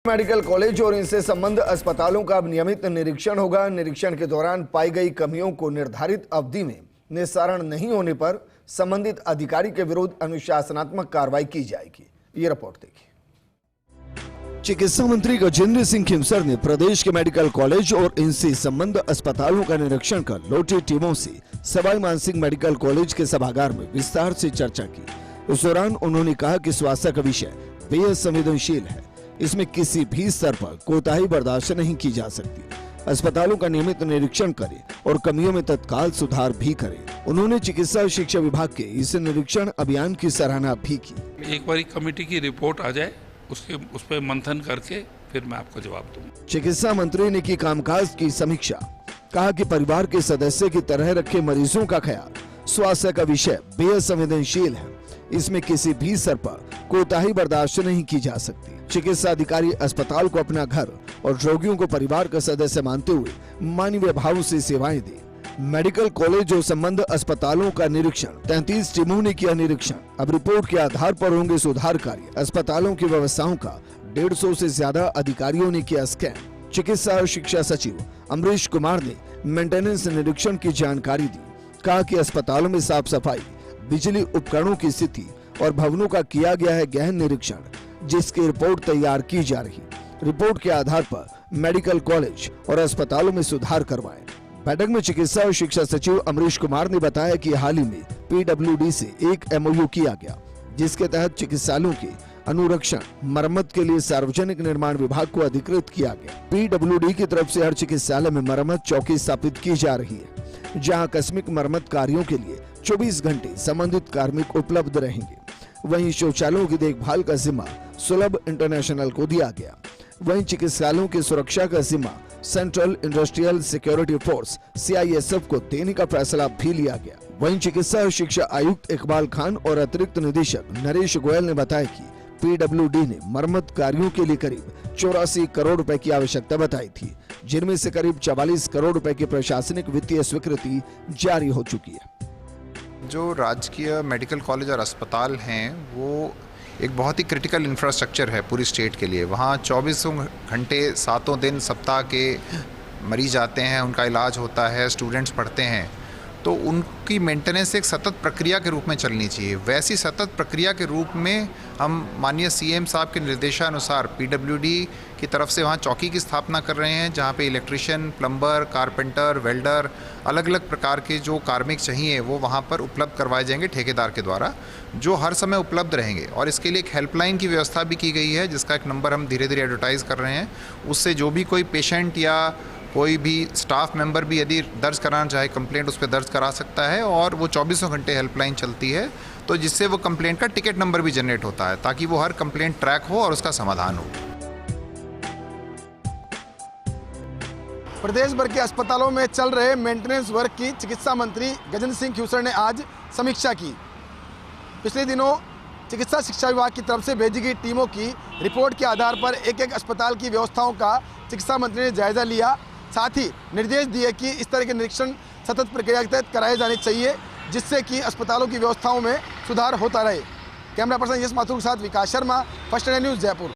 Medical college और इनसे संबद्ध अस्पतालों का अब नियमित निरीक्षण होगा। निरीक्षण के दौरान पाई गई कमियों को निर्धारित अवधि में निस्तारण नहीं होने पर संबंधित अधिकारी के विरुद्ध अनुशासनात्मक कार्रवाई की जाएगी। ये रिपोर्ट देखिए। चिकित्सा मंत्री गजेंद्र सिंह खीमसर ने प्रदेश के मेडिकल कॉलेज और इनसे संबद्ध अस्पतालों का निरीक्षण कर लौटी टीमों से सवाई मानसिंह मेडिकल कॉलेज के सभागार में विस्तार से चर्चा की। इस दौरान उन्होंने कहा कि स्वास्थ्य का विषय बेहद संवेदनशील है, इसमें किसी भी स्तर पर कोताही बर्दाश्त नहीं की जा सकती। अस्पतालों का नियमित निरीक्षण करें और कमियों में तत्काल सुधार भी करें। उन्होंने चिकित्सा शिक्षा विभाग के इस निरीक्षण अभियान की सराहना भी की। एक बार कमेटी की रिपोर्ट आ जाए, उस पर मंथन करके फिर मैं आपको जवाब दूंगा। चिकित्सा मंत्री ने की कामकाज की समीक्षा, कहा कि परिवार के सदस्य की तरह रखे मरीजों का ख्याल। स्वास्थ्य का विषय बेहद संवेदनशील है, इसमें किसी भी स्तर पर कोताही बर्दाश्त नहीं की जा सकती। चिकित्सा अधिकारी अस्पताल को अपना घर और रोगियों को परिवार का सदस्य मानते हुए मानवीय भाव से सेवाएं दे। मेडिकल कॉलेज और संबद्ध अस्पतालों का निरीक्षण, 33 टीमों ने किया निरीक्षण। अब रिपोर्ट के आधार पर होंगे सुधार कार्य। अस्पतालों की व्यवस्थाओं का 150 से ज्यादा अधिकारियों ने किया स्कैन। चिकित्सा और शिक्षा सचिव अमरीश कुमार ने मेंटेनेंस निरीक्षण की जानकारी दी। कहा कि अस्पतालों में साफ सफाई, बिजली उपकरणों की स्थिति और भवनों का किया गया है गहन निरीक्षण, जिसकी रिपोर्ट तैयार की जा रही। रिपोर्ट के आधार पर मेडिकल कॉलेज और अस्पतालों में सुधार करवाएं। बैठक में चिकित्सा और शिक्षा सचिव अमरीश कुमार ने बताया कि हाल ही में पीडब्ल्यूडी से एक MOU किया गया, जिसके तहत चिकित्सालयों के अनुरक्षण मरम्मत के लिए सार्वजनिक निर्माण विभाग को अधिकृत किया गया। पीडब्ल्यूडी की तरफ से हर चिकित्सालय में मरम्मत चौकी स्थापित की जा रही है, जहाँ आकस्मिक मरम्मत कार्यों के लिए 24 घंटे संबंधित कार्मिक उपलब्ध रहेंगे। वहीं शौचालयों की देखभाल का जिम्मा सुलभ इंटरनेशनल को दिया गया। वहीं चिकित्सालयों की सुरक्षा का जिम्मा central industrial security force CISF को देने का फैसला भी लिया गया। वहीं चिकित्सा और शिक्षा आयुक्त इकबाल खान और अतिरिक्त निदेशक नरेश गोयल ने बताया कि पीडब्ल्यूडी ने मरम्मत कार्यों के लिए करीब 84 करोड़ रुपए की आवश्यकता बताई थी, जिनमें से करीब 44 करोड़ रुपए की प्रशासनिक वित्तीय स्वीकृति जारी हो चुकी है। जो राजकीय मेडिकल कॉलेज और अस्पताल हैं वो एक बहुत ही क्रिटिकल इंफ्रास्ट्रक्चर है पूरी स्टेट के लिए। वहाँ 24 घंटे 7 दिन सप्ताह के मरीज आते हैं, उनका इलाज होता है, स्टूडेंट्स पढ़ते हैं, तो उनकी मेंटेनेंस एक सतत प्रक्रिया के रूप में चलनी चाहिए। वैसी सतत प्रक्रिया के रूप में हम माननीय CM साहब के निर्देशानुसार पीडब्ल्यूडी की तरफ से वहाँ चौकी की स्थापना कर रहे हैं, जहाँ पे इलेक्ट्रिशियन, प्लम्बर, कारपेंटर, वेल्डर, अलग अलग प्रकार के जो कार्मिक चाहिए वो वहाँ पर उपलब्ध करवाए जाएंगे ठेकेदार के द्वारा, जो हर समय उपलब्ध रहेंगे। और इसके लिए एक हेल्पलाइन की व्यवस्था भी की गई है, जिसका एक नंबर हम धीरे धीरे एडवर्टाइज़ कर रहे हैं। उससे जो भी कोई पेशेंट या कोई भी स्टाफ मेंबर भी यदि दर्ज कराना चाहे कंप्लेंट, उस पर दर्ज करा सकता है। और वो 24 घंटे हेल्पलाइन चलती है, तो जिससे वो कंप्लेंट का टिकट नंबर भी जनरेट होता है, ताकि वो हर कंप्लेंट ट्रैक हो और उसका समाधान हो। प्रदेश भर के अस्पतालों में चल रहे मेंटेनेंस वर्क की चिकित्सा मंत्री गजेंद्र सिंह खीमसर ने आज समीक्षा की। पिछले दिनों चिकित्सा शिक्षा विभाग की तरफ से भेजी गई टीमों की रिपोर्ट के आधार पर एक एक अस्पताल की व्यवस्थाओं का चिकित्सा मंत्री ने जायजा लिया। साथ ही निर्देश दिए कि इस तरह के निरीक्षण सतत प्रक्रिया के तहत कराए जाने चाहिए, जिससे कि अस्पतालों की व्यवस्थाओं में सुधार होता रहे। कैमरा पर्सन यश माथुर के साथ Vikas Sharma, First India News, Jaipur.